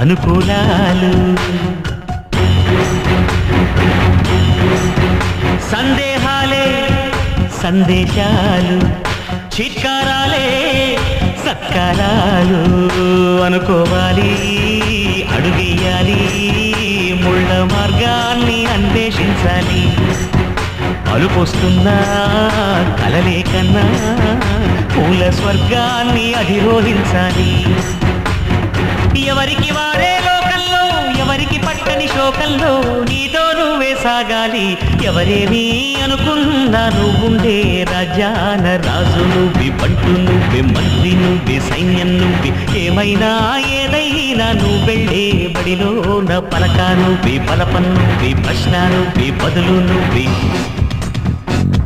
అనుకూలాలు సందేహాలే సందేశాలు చిట్కారాలే సత్కారాలు అనుకోవాలి అడుగేయాలి ముళ్ళ మార్గాన్ని అన్వేషించాలి అలుపొస్తున్నా కలలే కన్నా పూల స్వర్గాన్ని అధిరోహించాలి ఎవరికి వాడే లోకంలో ఎవరికి పట్టని శోకంలో నీతో నువ్వే సాగాలి ఎవరేమీ అనుకున్నా నువ్వుండే రాజ్యాన రాజు నువ్వే బంటు నువ్వే మంత్రి నువ్వే సైన్యం నువ్వే ఏమైనా ఏదైనా నువ్వు వెళ్ళే బడిలో నా పలక నువ్వే బలపం నువ్వే ప్రశ్న నువ్వే బదులు నువ్వే